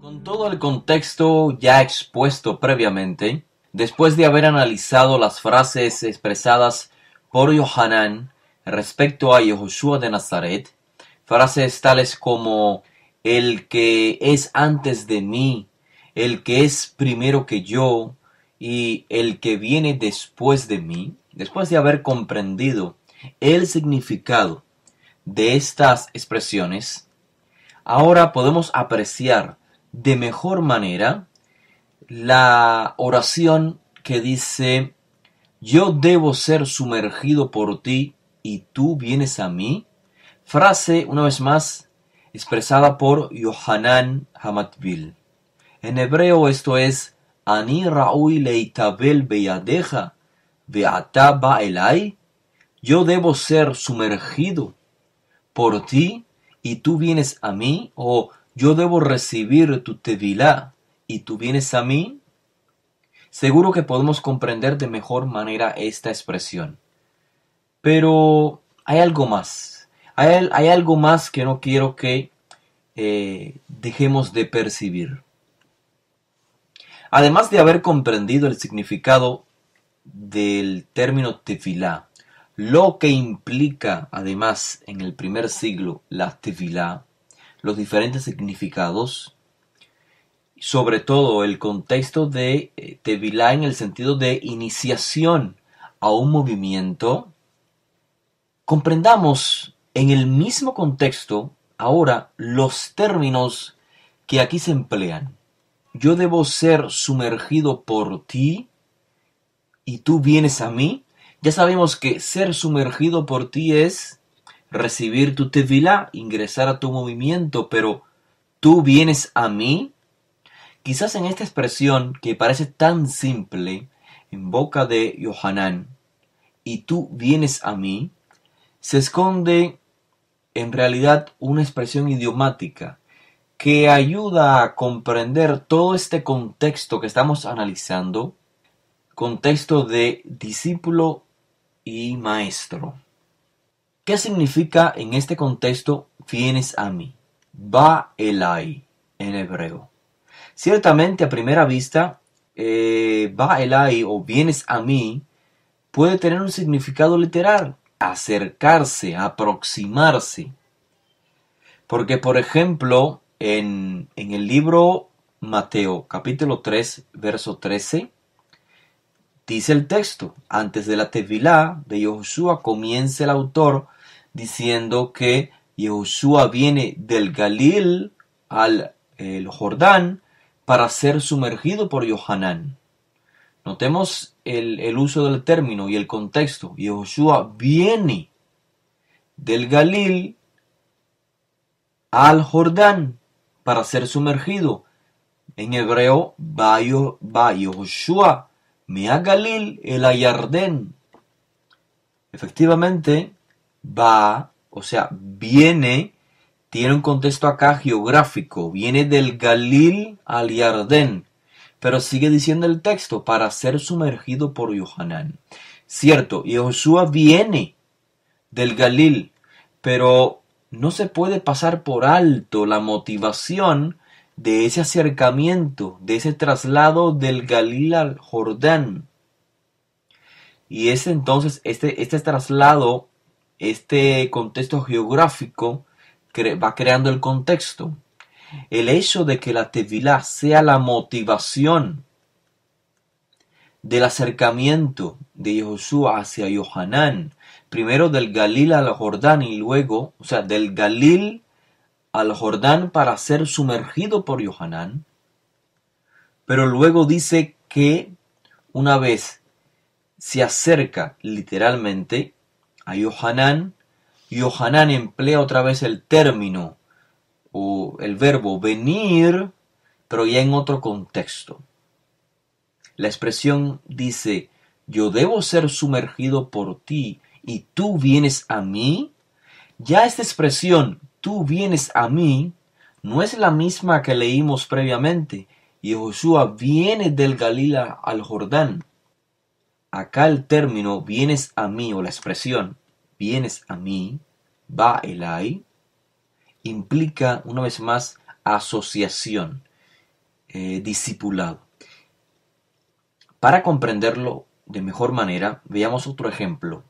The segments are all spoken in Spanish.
Con todo el contexto ya expuesto previamente, después de haber analizado las frases expresadas por Yohanan respecto a Yehoshua de Nazaret, frases tales como el que es antes de mí, el que es primero que yo y el que viene después de mí, después de haber comprendido el significado de estas expresiones, ahora podemos apreciar de mejor manera la oración que dice: yo debo ser sumergido por ti y tú vienes a mí. Frase, una vez más, expresada por Yohanan Hamatbil. En hebreo esto es: Ani ra'ui leitabel beyadeja ve'ata ba elai. Yo debo ser sumergido por ti y tú vienes a mí, o yo debo recibir tu tevilá y tú vienes a mí. Seguro que podemos comprender de mejor manera esta expresión. Pero hay algo más. Hay algo más que no quiero que dejemos de percibir. Además de haber comprendido el significado del término tefilá, lo que implica además en el primer siglo la tefilá, los diferentes significados, sobre todo el contexto de tefilá en el sentido de iniciación a un movimiento, comprendamos en el mismo contexto ahora los términos que aquí se emplean. Yo debo ser sumergido por ti y tú vienes a mí. Ya sabemos que ser sumergido por ti es recibir tu tevilá, ingresar a tu movimiento, pero tú vienes a mí. Quizás en esta expresión que parece tan simple en boca de Yohanan, y tú vienes a mí, se esconde en realidad una expresión idiomática que ayuda a comprender todo este contexto que estamos analizando, contexto de discípulo y maestro. ¿Qué significa en este contexto vienes a mí? Ba elai en hebreo. Ciertamente a primera vista, ba elai o vienes a mí puede tener un significado literal, acercarse, aproximarse. Porque por ejemplo, en el libro Mateo capítulo 3 verso 13, dice el texto: antes de la tevilá de Yehoshua comienza el autor diciendo que Yehoshua viene del Galil al Jordán para ser sumergido por Yohanan. Notemos el uso del término y el contexto. Yehoshua viene del Galil al Jordán para ser sumergido. En hebreo, va Yehoshua Mea Galil el Ayardén. Efectivamente, va, o sea, viene, tiene un contexto acá geográfico, viene del Galil al Yardén, pero sigue diciendo el texto, para ser sumergido por Yohanan. Cierto, Yehoshua viene del Galil, pero no se puede pasar por alto la motivación de ese acercamiento, de ese traslado del Galil al Jordán. Y es entonces este traslado, este contexto geográfico, va creando el contexto. El hecho de que la tevilá sea la motivación del acercamiento de Yehoshua hacia Yohanan, primero del Galil al Jordán y luego, o sea, del Galil al Jordán para ser sumergido por Yohanan, pero luego dice que una vez se acerca literalmente a Yohanan, Yohanan emplea otra vez el término o el verbo venir, pero ya en otro contexto. La expresión dice: yo debo ser sumergido por ti y tú vienes a mí. Ya esta expresión, tú vienes a mí, no es la misma que leímos previamente. Yehoshua viene del Galilea al Jordán. Acá el término vienes a mí, o la expresión vienes a mí, ba elai, implica una vez más asociación. discipulado. Para comprenderlo de mejor manera, veamos otro ejemplo.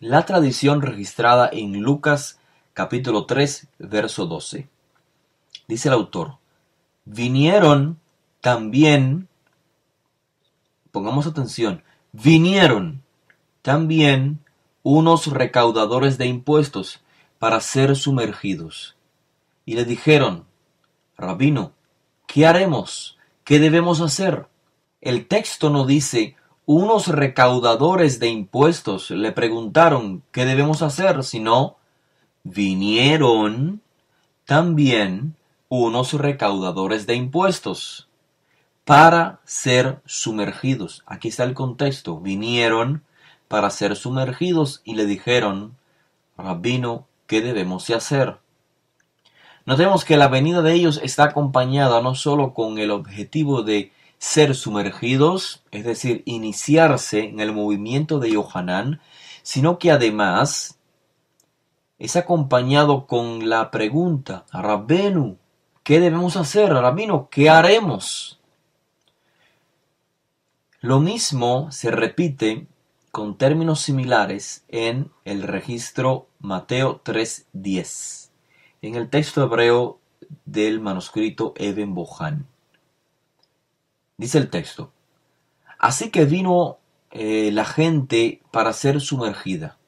La tradición registrada en Lucas capítulo 3, verso 12. Dice el autor, vinieron también, pongamos atención, vinieron también unos recaudadores de impuestos para ser sumergidos. Y le dijeron, Rabino, ¿qué haremos? ¿Qué debemos hacer? El texto no dice, unos recaudadores de impuestos le preguntaron, ¿qué debemos hacer? Sino, vinieron también unos recaudadores de impuestos para ser sumergidos. Aquí está el contexto. Vinieron para ser sumergidos y le dijeron, Rabino, ¿qué debemos hacer? Notemos que la venida de ellos está acompañada no solo con el objetivo de ser sumergidos, es decir, iniciarse en el movimiento de Yohanan, sino que además es acompañado con la pregunta, Rabbenu, ¿qué debemos hacer? Rabino, ¿qué haremos? Lo mismo se repite con términos similares en el registro Mateo 3:10, en el texto hebreo del manuscrito Eben Bohan. Dice el texto, así que vino la gente para ser sumergida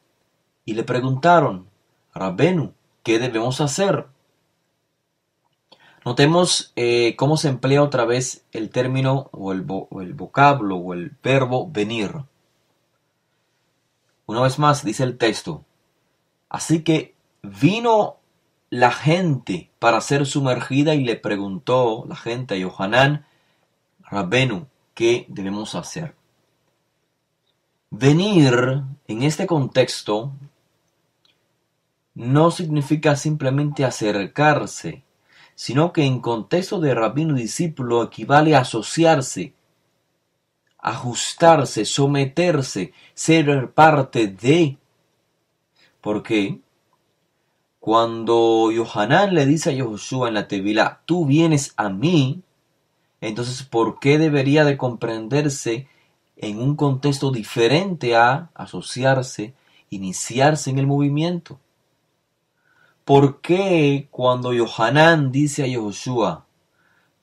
y le preguntaron, Rabbenu, ¿qué debemos hacer? Notemos cómo se emplea otra vez el término o el vocablo o el verbo venir. Una vez más dice el texto, así que vino la gente para ser sumergida y le preguntó la gente a Yohanan, Rabbenu, ¿qué debemos hacer? Venir en este contexto no significa simplemente acercarse, sino que en contexto de rabino discípulo equivale a asociarse, ajustarse, someterse, ser parte de. Porque cuando Yohanan le dice a Yehoshua en la Tevilá, tú vienes a mí, entonces ¿por qué debería de comprenderse en un contexto diferente a asociarse, iniciarse en el movimiento? ¿Por qué cuando Yohanan dice a Yehoshua,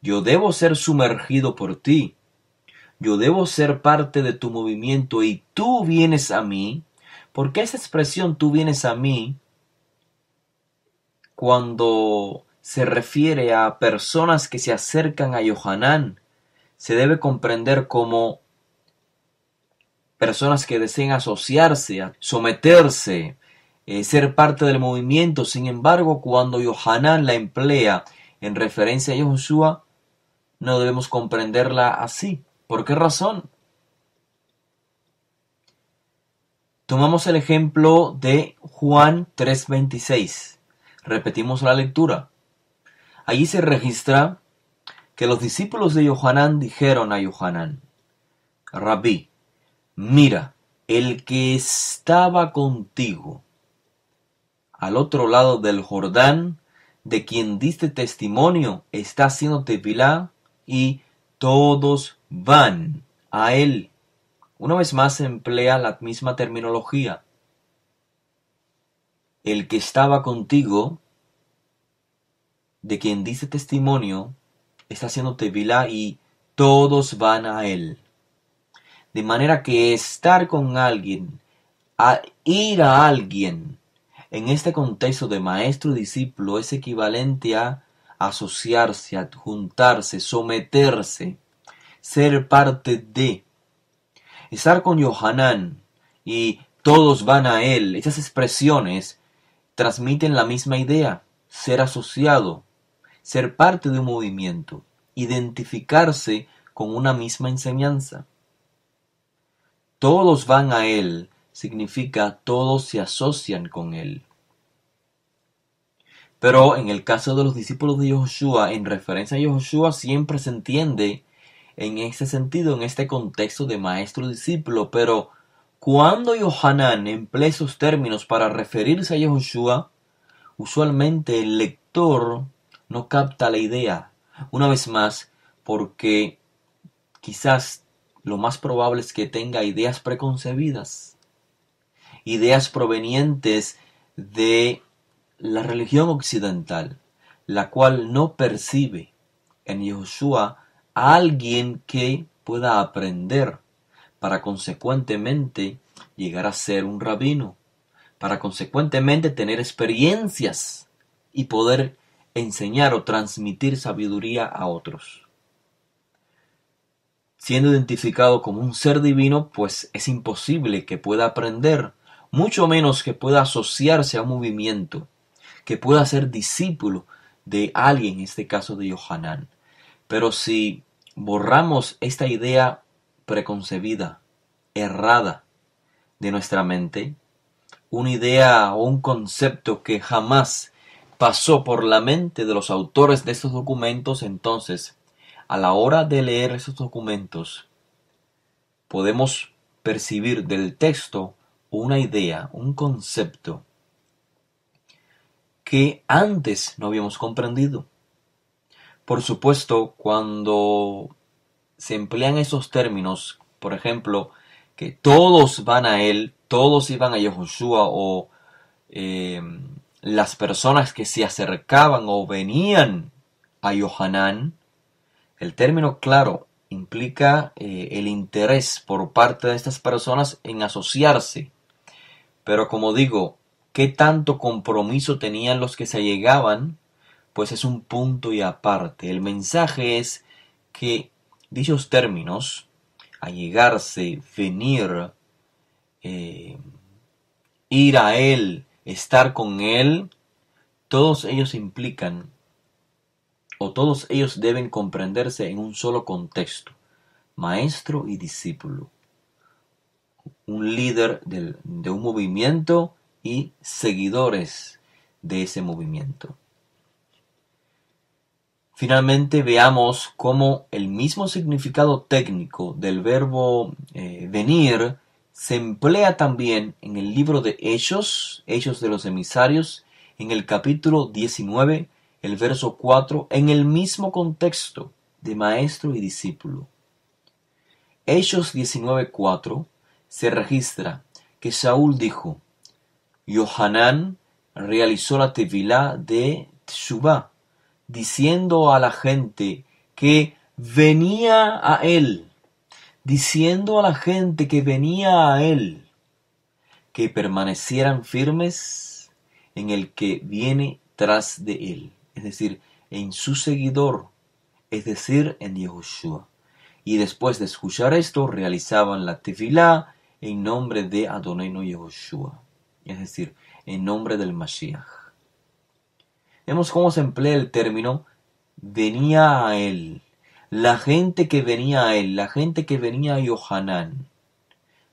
yo debo ser sumergido por ti, yo debo ser parte de tu movimiento y tú vienes a mí? ¿Por qué esa expresión tú vienes a mí cuando se refiere a personas que se acercan a Yohanan? Se debe comprender como personas que deseen asociarse, someterse, ser parte del movimiento. Sin embargo, cuando Yohanan la emplea en referencia a Yehoshua, no debemos comprenderla así. ¿Por qué razón? Tomamos el ejemplo de Juan 3:26. Repetimos la lectura. Allí se registra que los discípulos de Yohanan dijeron a Yohanan, Rabí, mira, el que estaba contigo al otro lado del Jordán, de quien diste testimonio, está haciendo tefilá y todos van a él. Una vez más se emplea la misma terminología. El que estaba contigo, de quien diste testimonio, está haciendo tefilá y todos van a él. De manera que estar con alguien, ir a alguien, en este contexto de maestro y discípulo es equivalente a asociarse, adjuntarse, someterse, ser parte de. Estar con Yohanan y todos van a él, esas expresiones transmiten la misma idea, ser asociado, ser parte de un movimiento, identificarse con una misma enseñanza. Todos van a él significa todos se asocian con él. Pero en el caso de los discípulos de Yehoshua, en referencia a Yehoshua, siempre se entiende en este sentido, en este contexto de maestro-discípulo. Pero cuando Yohanan emplea esos términos para referirse a Yehoshua, usualmente el lector no capta la idea, Una vez más, porque quizás lo más probable es que tenga ideas preconcebidas, ideas provenientes de la religión occidental, la cual no percibe en Yahushua a alguien que pueda aprender para consecuentemente llegar a ser un rabino, para consecuentemente tener experiencias y poder enseñar o transmitir sabiduría a otros. Siendo identificado como un ser divino, pues es imposible que pueda aprender, mucho menos que pueda asociarse a un movimiento, que pueda ser discípulo de alguien, en este caso de Yohanan. Pero si borramos esta idea preconcebida, errada de nuestra mente, una idea o un concepto que jamás pasó por la mente de los autores de estos documentos, entonces, a la hora de leer esos documentos, podemos percibir del texto una idea, un concepto que antes no habíamos comprendido. Por supuesto, cuando se emplean esos términos, por ejemplo, que todos van a él, todos iban a Yahushua, o las personas que se acercaban o venían a Yohanan, el término claro implica el interés por parte de estas personas en asociarse. Pero como digo, ¿qué tanto compromiso tenían los que se allegaban? Pues es un punto y aparte. El mensaje es que dichos términos, allegarse, venir, ir a él, estar con él, todos ellos implican o todos ellos deben comprenderse en un solo contexto: maestro y discípulo, un líder de un movimiento y seguidores de ese movimiento. Finalmente veamos cómo el mismo significado técnico del verbo venir se emplea también en el libro de Hechos, Hechos de los Emisarios, en el capítulo 19, el verso 4, en el mismo contexto de maestro y discípulo. Hechos 19:4 se registra que Saúl dijo: Yohanan realizó la tevilá de Teshuvá, diciendo a la gente que venía a él, diciendo a la gente que venía a él, que permanecieran firmes en el que viene tras de él, es decir, en su seguidor, es decir, en Yahushua. Y después de escuchar esto, realizaban la tefilá en nombre de Adonenu Yahushua, es decir, en nombre del Mashiach. Vemos cómo se emplea el término venía a él. La gente que venía a él, la gente que venía a Yohanan.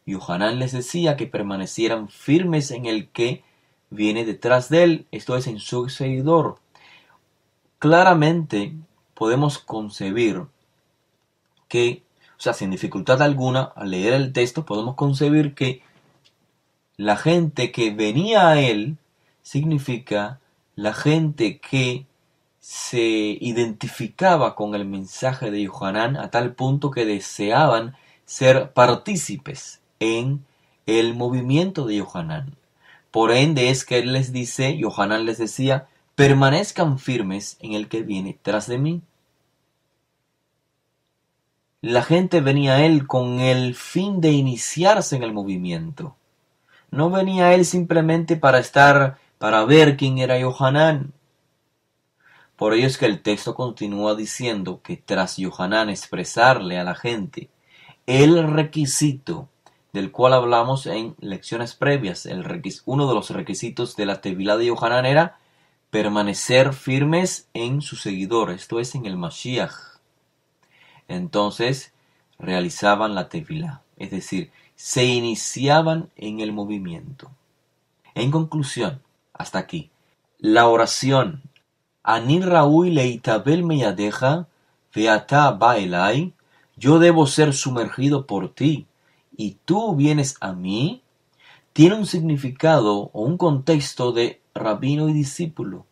Yohanan les decía que permanecieran firmes en el que viene detrás de él, esto es, en su seguidor. Claramente podemos concebir que, o sea, sin dificultad alguna, al leer el texto podemos concebir que la gente que venía a él significa la gente que se identificaba con el mensaje de Yohanan a tal punto que deseaban ser partícipes en el movimiento de Yohanan. Por ende es que él les dice, Yohanan les decía, permanezcan firmes en el que viene tras de mí. La gente venía a él con el fin de iniciarse en el movimiento. No venía a él simplemente para ver quién era Yohanan. Por ello es que el texto continúa diciendo que tras Yohanan expresarle a la gente el requisito del cual hablamos en lecciones previas, uno de los requisitos de la tevilá de Yohanan era permanecer firmes en su seguidor, esto es, en el Mashiach. Entonces realizaban la tevilá, es decir, se iniciaban en el movimiento. En conclusión, hasta aquí, la oración Ani Raúl leitabel meyadeja, veata ba elai, yo debo ser sumergido por ti, y tú vienes a mí, tiene un significado o un contexto de rabino y discípulo.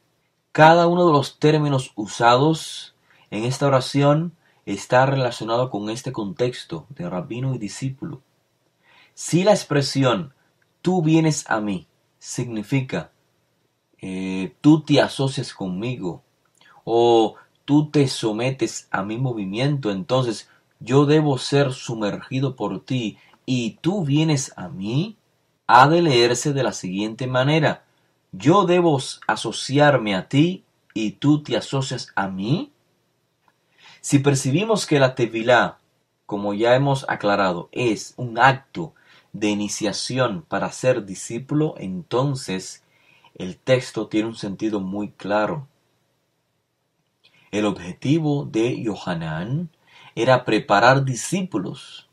Cada uno de los términos usados en esta oración está relacionado con este contexto de rabino y discípulo. Si la expresión tú vienes a mí significa tú te asocias conmigo o tú te sometes a mi movimiento, entonces yo debo ser sumergido por ti y tú vienes a mí, ha de leerse de la siguiente manera: yo debo asociarme a ti y tú te asocias a mí. Si percibimos que la tevilá, como ya hemos aclarado, es un acto de iniciación para ser discípulo, entonces el texto tiene un sentido muy claro. El objetivo de Yohanan era preparar discípulos,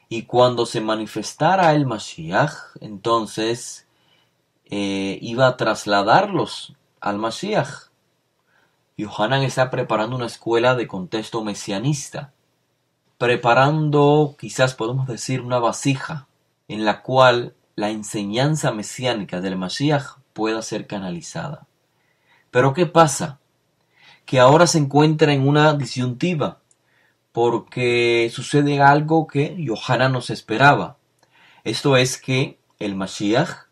y cuando se manifestara el Mashiach, entonces iba a trasladarlos al Mashiach. Yohanan está preparando una escuela de contexto mesianista, preparando, quizás podemos decir, una vasija en la cual la enseñanza mesiánica del Mashiach pueda ser canalizada. Pero ¿qué pasa? Que ahora se encuentra en una disyuntiva, porque sucede algo que Yohanan no se esperaba. Esto es que el Mashiach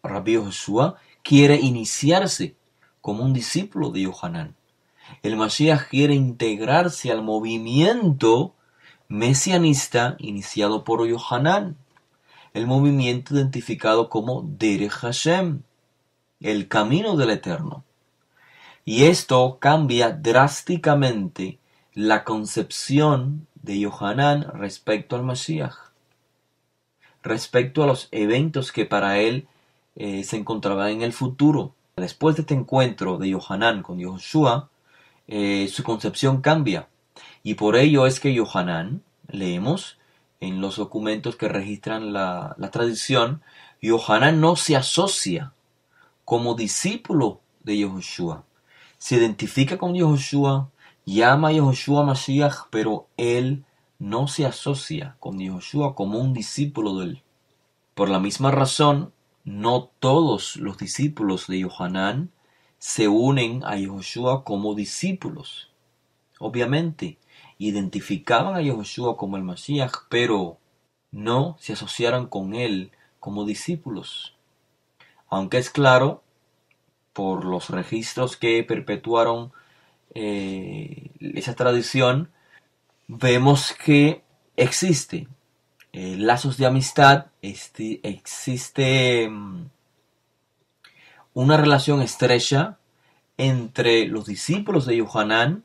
Rabbi Joshua quiere iniciarse como un discípulo de Yohanan. El Mashiach quiere integrarse al movimiento mesianista iniciado por Yohanan, el movimiento identificado como Derech Hashem, el camino del Eterno. Y esto cambia drásticamente la concepción de Yohanan respecto al Mashiach, respecto a los eventos que para él se encontraban en el futuro. Después de este encuentro de Yohanan con Yoshua, su concepción cambia. Y por ello es que Yohanan, leemos en los documentos que registran la tradición, Yohanan no se asocia como discípulo de Yehoshua. Se identifica con Yehoshua, llama a Yehoshua Mashiach, pero él no se asocia con Yehoshua como un discípulo de él. Por la misma razón, no todos los discípulos de Yohanan se unen a Yehoshua como discípulos. Obviamente, identificaban a Yehoshua como el Mashiach, pero no se asociaron con él como discípulos. Aunque es claro, por los registros que perpetuaron esa tradición, vemos que existe lazos de amistad, existe una relación estrecha entre los discípulos de Yohanan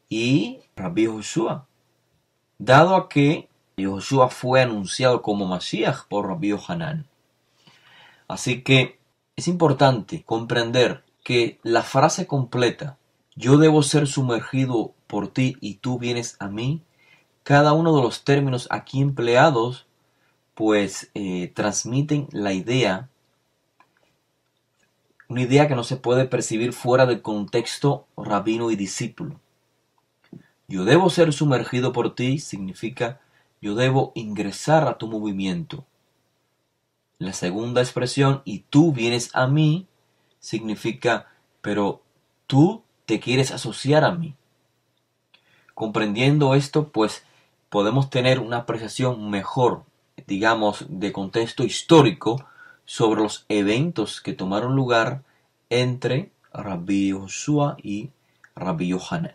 y Rabbi Joshua, dado a que Joshua fue anunciado como Mashiach por Rabbi Yohanan. Así que es importante comprender que la frase completa, yo debo ser sumergido por ti y tú vienes a mí, cada uno de los términos aquí empleados pues transmiten la idea, una idea que no se puede percibir fuera del contexto rabino y discípulo. Yo debo ser sumergido por ti significa yo debo ingresar a tu movimiento. La segunda expresión, y tú vienes a mí, significa pero tú te quieres asociar a mí. Comprendiendo esto, pues podemos tener una apreciación mejor, digamos, de contexto histórico sobre los eventos que tomaron lugar entre Rabbi Joshua y Rabbi Yohanan.